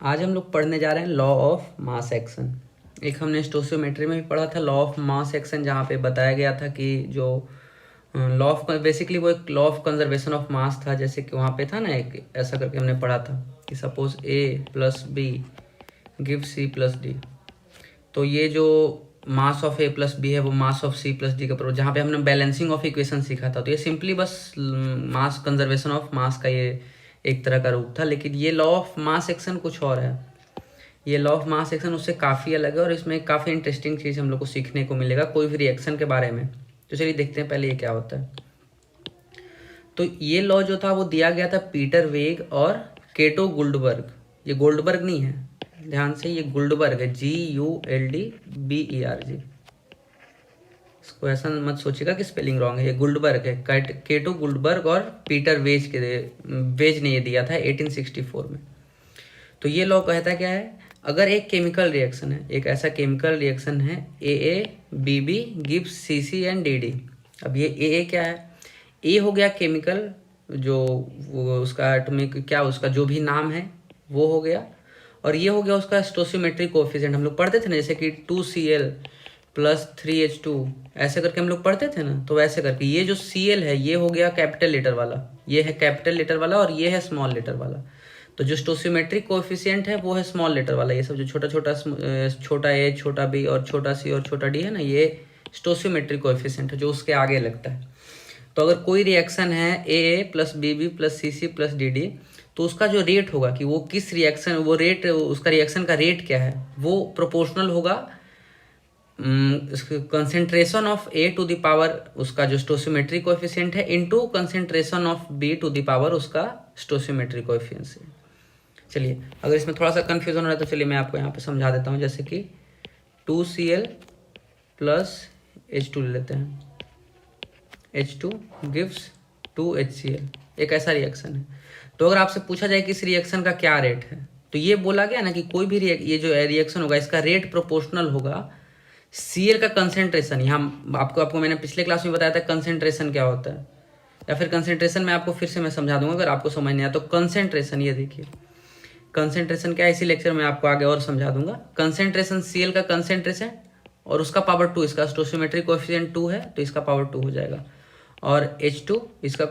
आज हम लोग पढ़ने जा रहे हैं लॉ ऑफ मास एक्शन। एक हमने स्टोशियोमेट्री में भी पढ़ा था लॉ ऑफ मास एक्शन, जहाँ पे बताया गया था कि जो लॉ ऑफ बेसिकली वो एक law of conservation of mass था। जैसे कि वहाँ पे था ना, एक ऐसा करके हमने पढ़ा था कि suppose A plus B give C plus D, तो ये जो mass of A plus B है वो mass of C plus D का प्रोडक्ट, जहाँ पे हमने बैलेंसिंग ऑफ इक्वेशन सीखा था। तो ये सिंपली बस मास कंजर्वेशन ऑफ मास का ये एक तरह का रूप था। लेकिन ये लॉ ऑफ मास एक्शन कुछ और है। ये लॉ ऑफ मास एक्शन उससे काफ़ी अलग है और इसमें काफ़ी इंटरेस्टिंग चीज़ हम लोग को सीखने को मिलेगा कोई भी रिएक्शन के बारे में। तो चलिए देखते हैं पहले ये क्या होता है। तो ये लॉ जो था वो दिया गया था पीटर वेग और केटो गुल्डबर्ग। ये गोल्डबर्ग नहीं है, ध्यान से, ये गुल्डबर्ग है, GULDBERG। इसको ऐसा मत सोचिएगा कि स्पेलिंग रॉन्ग है, ये गुल्डबर्ग है। केटो गुल्डबर्ग और पीटर वेज ने ये दिया था 1864 में। तो ये लॉ कहता क्या है, अगर एक केमिकल रिएक्शन है, एक ऐसा केमिकल रिएक्शन है AABB gives CC and DD। अब ये AA क्या है, ए हो गया केमिकल, जो वो उसका एटॉमिक क्या उसका जो भी नाम है वो हो गया, और ये हो गया उसका स्टोशियोमेट्रिक कोएफिशिएंट। हम लोग पढ़ते थे ना, जैसे कि 2Cl प्लस 3H2 ऐसे करके हम लोग पढ़ते थे ना। तो वैसे करके ये जो Cl है ये हो गया कैपिटल लेटर वाला, ये है कैपिटल लेटर वाला, और ये है स्मॉल लेटर वाला। तो जो स्टोशियोमेट्रिक कोएफिशिएंट है वो है स्मॉल लेटर वाला। ये सब जो छोटा छोटा छोटा a छोटा b और छोटा c और छोटा d है ना, ये स्टोशियोमेट्रिक कोएफिशिएंट है जो उसके आगे लगता है। तो अगर कोई रिएक्शन है AA plus BB plus CC plus DD, तो उसका जो रेट होगा कि वो किस रिएक्शन, वो रेट उसका रिएक्शन का रेट क्या है, वो प्रोपोर्शनल होगा concentration of A to the power उसका जो स्टोशियोमेट्रिक कोएफिशिएंट है into concentration of B to the power उसका स्टोशियोमेट्रिक कोएफिशिएंट। चलिए, अगर इसमें थोड़ा सा कन्फ्यूजन हो रहा है तो चलिए मैं आपको यहाँ पे समझा देता हूँ। जैसे कि 2Cl प्लस H2 ले लेते हैं, H2 गिव्स 2HCl, एक ऐसा रिएक्शन है। तो अगर आपसे पूछा जाए कि इस रिएक्शन का क्या रेट है, तो ये बोला गया ना कि कोई भी ये जो रिएक्शन होगा इसका रेट प्रोपोर्शनल होगा Cl का कंसेंट्रेशन। यहाँ आपको मैंने पिछले क्लास में बताया था कंसेंट्रेशन क्या होता है, या फिर कंसेंट्रेशन में आपको फिर से मैं समझा दूंगा अगर आपको समझ नहीं आया तो। कंसेंट्रेशन, ये देखिए कंसेंट्रेशन क्या है, इसी लेक्चर में आपको आगे और समझा दूंगा। कंसेंट्रेशन Cl का कंसेंट्रेशन और उसका पावर 2, इसका स्टोशियोमेट्रिक कोएफिशिएंट 2 है तो इसका पावर 2 हो जाएगा, और H2 इसका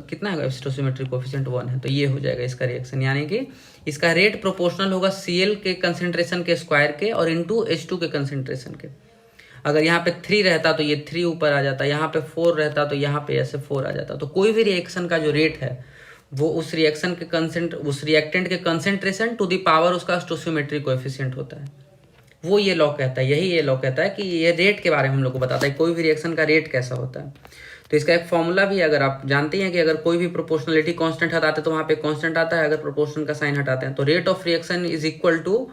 कितना है, स्टोशियोमेट्रिक कोएफिशिएंट 1 है, तो ये हो जाएगा इसका रिएक्शन। यानी कि इसका रेट प्रोपोर्शनल होगा Cl के कंसेंट्रेशन के स्क्वायर के और इनटू H2 के कंसेंट्रेशन के। अगर यहाँ पे 3 रहता तो ये 3 ऊपर आ जाता, यहाँ पे 4 रहता तो यहाँ पे ऐसे 4 आ जाता। तो कोई भी रिएक्शन का जो रेट है वो उस रिएक्शन के उस रिएक्टेंट के कंसेंट्रेशन टू द पावर उसका स्टोशियोमेट्रिक कोएफिशिएंट होता है। वो ये लॉ कहता है, यही ये लॉ कहता है कि ये रेट के बारे में हम लोग को बताता है कोई भी रिएक्शन का रेट कैसा होता है। तो इसका एक फॉर्मूला भी है, अगर आप जानते हैं कि अगर कोई भी प्रोपोर्शनलिटी कांस्टेंट हटाते हैं तो वहाँ पे कांस्टेंट आता है, अगर प्रोपोर्शन का साइन हटाते हैं तो rate of reaction is equal to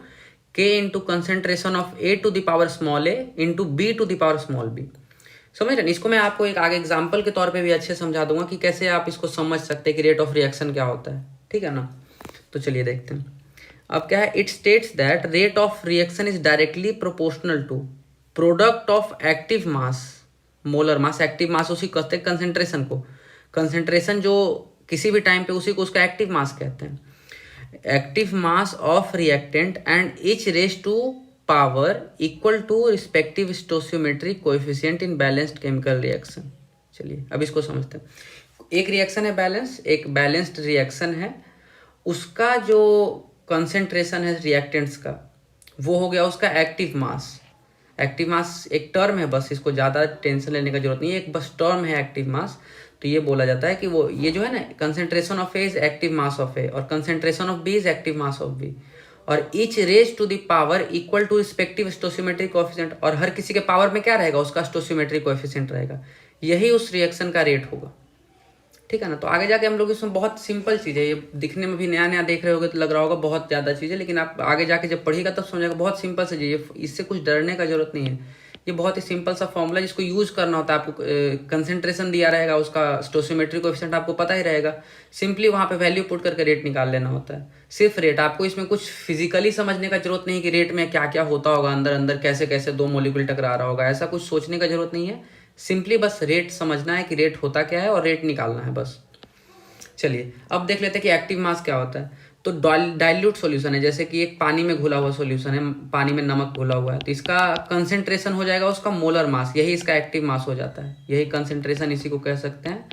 K into concentration of A to the power small a into B to the power small b। समझ रहे? इसको मैं आपको एक आगे एग्जाम्पल के तौर पे भी अच्छे समझा दूंगा कि कैसे आप इसको समझ सकते हैं कि रेट ऑफ रिएक्शन क्या होता है, ठीक है ना। तो चलिए देखते हैं। अब क्या है, it states that rate of reaction is directly proportional to product of active mass, molar mass, active mass उसी कहते हैं कंसेंट्रेशन को, कंसेंट्रेशन जो किसी भी टाइम पे उसी को उसका एक्टिव मास कहते हैं। Active mass of reactant and each raise to power equal to respective stoichiometric coefficient in balanced chemical reaction. चलिए अब इसको समझते हैं। एक रिएक्शन है बैलेंस, एक बैलेंस्ड रिएक्शन है, उसका जो कंसेंट्रेशन है रिएक्टेंट्स का वो हो गया उसका एक्टिव मास। एक्टिव मास एक टर्म है, बस इसको ज़्यादा टेंशन लेने का जरूरत नहीं है, एक बस टर्म है एक्टिव मास। तो ये बोला जाता है कि वो ये जो है ना, concentration of A is active mass of A और concentration of B is active mass of B, और each raise to the power equal to respective stoichiometric coefficient, और हर किसी के पावर में क्या रहेगा, उसका स्टोशियोमेट्रिक कोएफिशिएंट रहेगा। यही उस रिएक्शन का रेट होगा, ठीक है ना। तो आगे जाके हम लोग इसमें बहुत सिंपल चीज़ है, ये दिखने में भी नया नया देख रहे होगे तो लग रहा होगा बहुत ज़्यादा चीज़ है, लेकिन आप आगे जाके जब पढ़िएगा तब समझेगा बहुत सिंपल सी चीज़ है, इससे कुछ डरने का जरूरत नहीं है। ये बहुत ही सिंपल सा फॉर्मूला जिसको यूज करना होता है। आपको कंसेंट्रेशन दिया रहेगा, उसका स्टोशियोमेट्रिक कोएफिशिएंट आपको पता ही रहेगा, सिंपली वहाँ पे वैल्यू पुट करके रेट निकाल लेना होता है, सिर्फ रेट। आपको इसमें कुछ फिजिकली समझने का जरूरत नहीं कि रेट में क्या क्या होता होगा, अंदर अंदर कैसे कैसे दो मॉलिक्यूल टकरा रहा होगा, ऐसा कुछ सोचने का जरूरत नहीं है। सिंपली बस रेट समझना है कि रेट होता क्या है और रेट निकालना है बस। चलिए अब देख लेते हैं कि एक्टिव मास क्या होता है। तो डाइल्यूट सॉल्यूशन है, जैसे कि एक पानी में घुला हुआ सॉल्यूशन है, पानी में नमक घुला हुआ है, तो इसका कंसेंट्रेशन हो जाएगा उसका मोलर मास, यही इसका एक्टिव मास हो जाता है, यही कंसेंट्रेशन इसी को कह सकते हैं।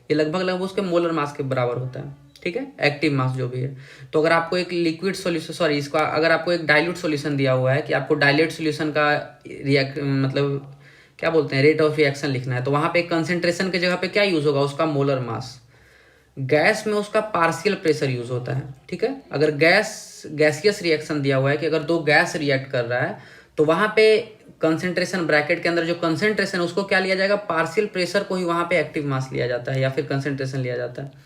ये लगभग लगभग उसके मोलर मास के बराबर होता है, ठीक है, एक्टिव मास जो भी है। तो अगर आपको एक लिक्विड सॉल्यूशन, सॉरी इसका अगर आपको एक डाइल्यूट सॉल्यूशन दिया हुआ है कि आपको डाइल्यूट सॉल्यूशन का मतलब क्या बोलते हैं, रेट ऑफ रिएक्शन लिखना है, तो वहाँ पे कंसेंट्रेशन की जगह पे क्या यूज होगा, उसका मोलर मास। गैस में उसका पार्शियल प्रेशर यूज होता है, ठीक है। अगर गैसियस रिएक्शन दिया हुआ है कि अगर दो गैस रिएक्ट कर रहा है, तो वहाँ पे कंसेंट्रेशन ब्रैकेट के अंदर जो कंसेंट्रेशन है उसको क्या लिया जाएगा, पार्शियल प्रेशर को ही वहाँ पे एक्टिव मास लिया जाता है या फिर कंसेंट्रेशन लिया जाता है।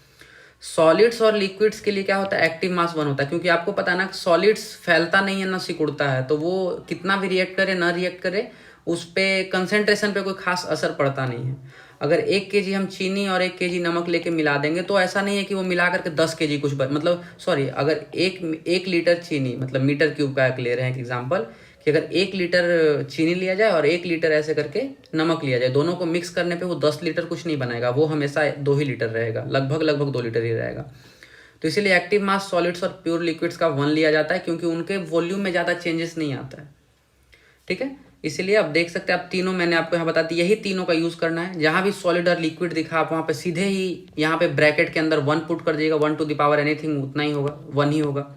सॉलिड्स और लिक्विड्स के लिए क्या होता है, एक्टिव मास 1 होता है, क्योंकि आपको पता है ना सॉलिड्स फैलता नहीं है ना सिकुड़ता है, तो वो कितना भी रिएक्ट करे ना रिएक्ट करे उस पर कंसेंट्रेशन पे कोई खास असर पड़ता नहीं है। अगर 1 kg हम चीनी और 1 kg नमक लेके मिला देंगे तो ऐसा नहीं है कि वो मिला करके 10 kg कुछ मतलब सॉरी, अगर एक लीटर चीनी मतलब मीटर क्यूब का एक ले रहे हैं एग्जाम्पल, कि अगर 1 लीटर चीनी लिया जाए और 1 लीटर ऐसे करके नमक लिया जाए, दोनों को मिक्स करने पे वो 10 लीटर कुछ नहीं बनाएगा, वो हमेशा 2 ही लीटर रहेगा, लगभग 2 लीटर ही रहेगा। तो इसीलिए एक्टिव मास सॉलिड्स और प्योर लिक्विड्स का 1 लिया जाता है, क्योंकि उनके वॉल्यूम में ज़्यादा चेंजेस नहीं आता है, ठीक है। इसीलिए आप देख सकते हैं, आप तीनों मैंने आपको यहाँ बता दी, यही तीनों का यूज़ करना है। जहाँ भी सॉलिड और लिक्विड दिखा आप वहाँ पे सीधे ही यहाँ पे ब्रैकेट के अंदर 1 पुट कर दीजिएगा, 1 टू द पावर एनीथिंग उतना ही होगा, 1 ही होगा।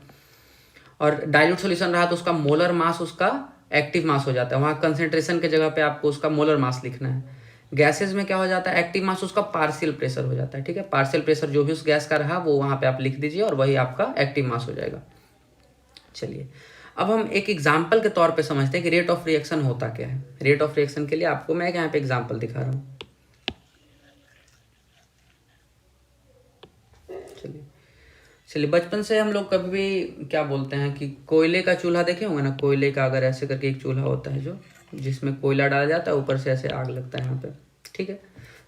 और डाइल्यूट सॉल्यूशन रहा तो उसका मोलर मास उसका एक्टिव मास हो जाता है, वहाँ कंसेंट्रेशन के जगह पे आपको उसका मोलर मास लिखना है। गैसेज में क्या हो जाता है, एक्टिव मास उसका पार्शियल प्रेशर हो जाता है, ठीक है। पार्शियल प्रेशर जो भी उस गैस का रहा वो वहाँ पे आप लिख दीजिए और वही आपका एक्टिव मास हो जाएगा। चलिए अब हम एक एग्जाम्पल के तौर पे समझते हैं कि रेट ऑफ रिएक्शन होता क्या है। रेट ऑफ रिएक्शन के लिए आपको मैं यहाँ पे एग्जाम्पल दिखा रहा हूँ। चलिए बचपन से हम लोग कभी भी क्या बोलते हैं कि कोयले का चूल्हा देखे होंगे ना, कोयले का अगर ऐसे करके एक चूल्हा होता है जो जिसमें कोयला डाला जाता है, ऊपर से ऐसे आग लगता है यहाँ पे, ठीक है।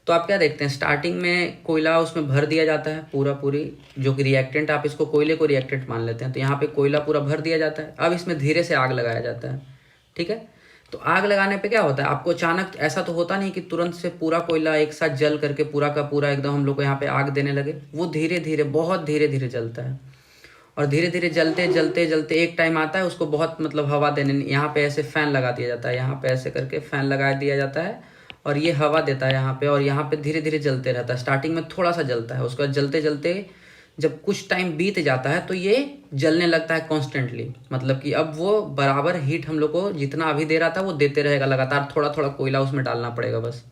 तो आप क्या देखते हैं, स्टार्टिंग में कोयला उसमें भर दिया जाता है पूरी जो कि रिएक्टेंट, आप इसको कोयले को रिएक्टेंट मान लेते हैं, तो यहाँ पे कोयला पूरा भर दिया जाता है। अब इसमें धीरे से आग लगाया जाता है, ठीक है। तो आग लगाने पे क्या होता है, आपको अचानक ऐसा तो होता नहीं कि तुरंत से पूरा कोयला एक साथ जल करके पूरा का पूरा एकदम हम लोग को यहाँ पे आग देने लगे, वो धीरे धीरे बहुत धीरे धीरे जलता है। और धीरे धीरे जलते जलते जलते एक टाइम आता है उसको बहुत मतलब हवा देने, यहाँ पे ऐसे फैन लगा दिया जाता है, यहाँ पे ऐसे करके फैन लगा दिया जाता है और ये हवा देता है यहाँ पे, और यहाँ पे धीरे धीरे जलते रहता है। स्टार्टिंग में थोड़ा सा जलता है, उसके बाद जलते जलते जब कुछ टाइम बीत जाता है तो ये जलने लगता है कॉन्स्टेंटली, मतलब कि अब वो बराबर हीट हम लोग को जितना अभी दे रहा था वो देते रहेगा लगातार, थोड़ा थोड़ा कोयला उसमें डालना पड़ेगा बस।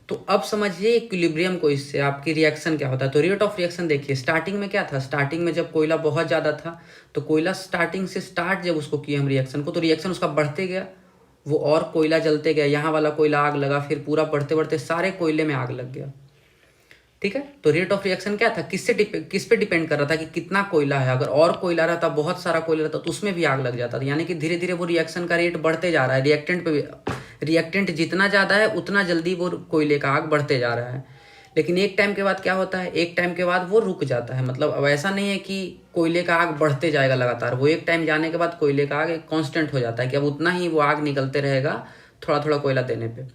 तो अब समझिए इक्विलिब्रियम को, इससे आपकी रिएक्शन क्या होता है। तो रेट ऑफ रिएक्शन देखिए, स्टार्टिंग में क्या था, स्टार्टिंग में जब कोयला बहुत ज़्यादा था तो कोयला स्टार्टिंग से स्टार्ट जब उसको किए हम रिएक्शन को, तो रिएक्शन उसका बढ़ते गया, वो और कोयला जलते गया, यहाँ वाला कोयला आग लगा, फिर पूरा बढ़ते बढ़ते सारे कोयले में आग लग गया, ठीक है। तो रेट ऑफ रिएक्शन क्या था, किस पे डिपेंड कर रहा था कि कितना कोयला है। अगर और कोयला रहता, बहुत सारा कोयला रहता तो उसमें भी आग लग जाता था, यानी कि धीरे धीरे वो रिएक्शन का रेट बढ़ते जा रहा है। रिएक्टेंट पे रिएक्टेंट जितना ज़्यादा है उतना जल्दी वो कोयले का आग बढ़ते जा रहा है। लेकिन एक टाइम के बाद क्या होता है, एक टाइम के बाद वो रुक जाता है, मतलब अब ऐसा नहीं है कि कोयले का आग बढ़ते जाएगा लगातार, वो एक टाइम जाने के बाद कोयले का आग एक कांस्टेंट हो जाता है कि अब उतना ही वो आग निकलते रहेगा थोड़ा थोड़ा कोयला देने पे।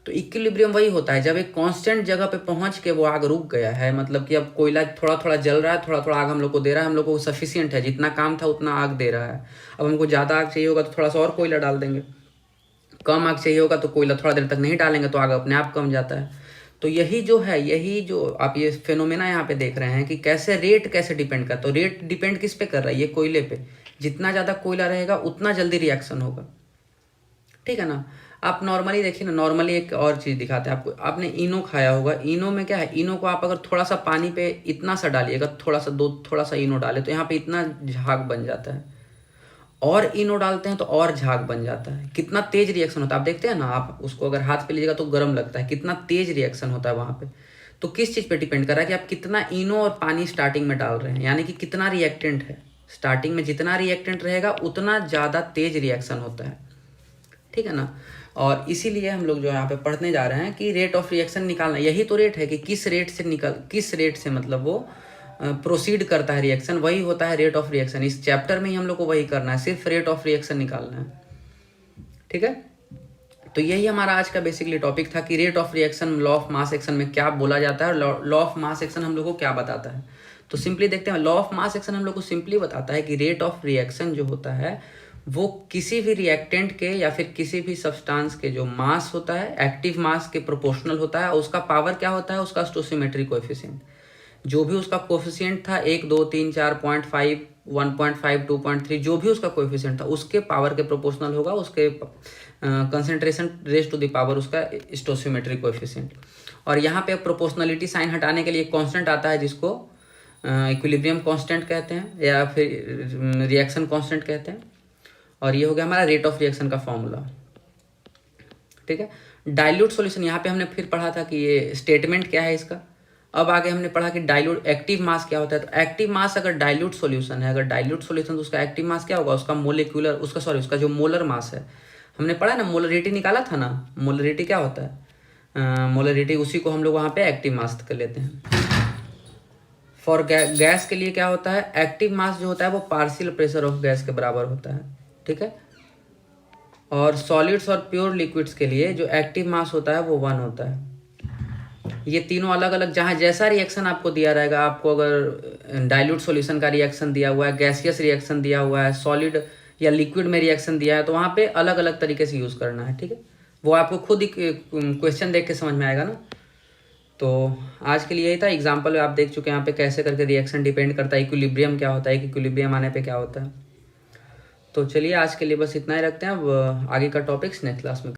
तो इक्विलिब्रियम वही होता है, जब एक कांस्टेंट जगह पे पहुंच के वो आग रुक गया है, मतलब कि अब कोयला थोड़ा थोड़ा जल रहा है, थोड़ा थोड़ा आग हम लोग को दे रहा है, हम लोग को सफिशियंट है, जितना काम था उतना आग दे रहा है। अब हमको ज़्यादा आग चाहिए होगा तो थोड़ा सा और कोयला डाल देंगे, कम आग चाहिए होगा तो कोयला थोड़ा देर तक नहीं डालेंगे तो आग अपने आप कम जाता है। तो यही जो है, यही जो आप ये फेनोमेना यहाँ पे देख रहे हैं कि कैसे रेट कैसे डिपेंड करता है। तो रेट डिपेंड किस पे कर रहा है, ये कोयले पे, जितना ज़्यादा कोयला रहेगा उतना जल्दी रिएक्शन होगा, ठीक है ना। आप नॉर्मली देखिए ना, नॉर्मली एक और चीज़ दिखाते हैं आपको, आपने इनो खाया होगा, इनो में क्या है, इनो को आप अगर थोड़ा सा पानी पे इतना सा डालिएगा, थोड़ा सा इनो डाले तो यहाँ पे इतना झाग बन जाता है, और इनो डालते हैं तो और झाग बन जाता है। कितना तेज रिएक्शन होता है, आप देखते हैं ना, आप उसको अगर हाथ पे लीजिएगा तो गर्म लगता है, कितना तेज रिएक्शन होता है वहाँ पे। तो किस चीज़ पे डिपेंड कर रहा है कि आप कितना इनो और पानी स्टार्टिंग में डाल रहे हैं, यानी कि कितना रिएक्टेंट है। स्टार्टिंग में जितना रिएक्टेंट रहेगा उतना ज़्यादा तेज रिएक्शन होता है, ठीक है ना। और इसीलिए हम लोग जो यहाँ पे पढ़ने जा रहे हैं कि रेट ऑफ रिएक्शन निकालना, यही तो रेट है कि किस रेट से मतलब वो प्रोसीड करता है रिएक्शन, वही होता है रेट ऑफ रिएक्शन। इस चैप्टर में ही हम लोग को वही करना है, सिर्फ रेट ऑफ रिएक्शन निकालना है, ठीक है। तो यही हमारा आज का बेसिकली टॉपिक था कि rate of reaction law of mass action में क्या बोला जाता है और लॉ ऑफ मास एक्शन हम लोग को क्या बताता है। तो सिंपली देखते हैं, लॉ ऑफ मास एक्शन हम लोग को सिंपली बताता है कि रेट ऑफ रिएक्शन जो होता है वो किसी भी रिएक्टेंट के या फिर किसी भी सब्सटेंस के जो मास होता है, एक्टिव मास के प्रोपोर्शनल होता है, उसका पावर क्या होता है, उसका स्टोसिमेट्री कोएफिशिएंट। जो भी उसका कोएफिशिएंट था 1 2 3 4 0.5 1.5 2.3 जो भी उसका कोएफिशिएंट था उसके पावर के प्रोपोर्शनल होगा उसके concentration raise to the power उसका स्टोसियोमेट्रिक कोएफिशिएंट। और यहाँ पे प्रोपोर्शनलिटी साइन हटाने के लिए कांस्टेंट आता है जिसको इक्विलिब्रियम कांस्टेंट कहते हैं या फिर रिएक्शन कांस्टेंट कहते हैं। और ये हो गया हमारा रेट ऑफ रिएक्शन का फॉर्मूला। ठीक है, डाइल्यूट सॉल्यूशन यहाँ पे हमने फिर पढ़ा था कि ये स्टेटमेंट क्या है इसका। अब आगे हमने पढ़ा कि डाइल्यूट एक्टिव मास क्या होता है। तो एक्टिव मास अगर डाइल्यूट सॉल्यूशन है, अगर डाइल्यूट सॉल्यूशन तो उसका एक्टिव मास क्या होगा, उसका मोलिकुलर उसका जो मोलर मास है, हमने पढ़ा ना, मोलरिटी निकाला था ना। मोलरिटी क्या होता है, मोलरिटी उसी को हम लोग वहाँ पे एक्टिव मास कर लेते हैं। फॉर गैस के लिए क्या होता है, एक्टिव मास जो होता है वो पार्शियल प्रेशर ऑफ गैस के बराबर होता है। ठीक है, और सॉलिड्स और प्योर लिक्विड्स के लिए जो एक्टिव मास होता है वो 1 होता है। ये तीनों अलग अलग, जहाँ जैसा रिएक्शन आपको दिया रहेगा, आपको अगर डाइल्यूट सॉल्यूशन का रिएक्शन दिया हुआ है, गैसियस रिएक्शन दिया हुआ है, सॉलिड या लिक्विड में रिएक्शन दिया है, तो वहाँ पे अलग अलग तरीके से यूज़ करना है। ठीक है, वो आपको खुद ही क्वेश्चन देख के समझ में आएगा ना। तो आज के लिए यही था। एग्जाम्पल आप देख चुके हैं यहाँ पे कैसे करके रिएक्शन डिपेंड करता है, इक्विलिब्रियम क्या होता है, इक्विलिब्रियम आने पे क्या होता है। तो चलिए आज के लिए बस इतना ही रखते हैं। अब आगे का टॉपिक्स नेक्स्ट क्लास में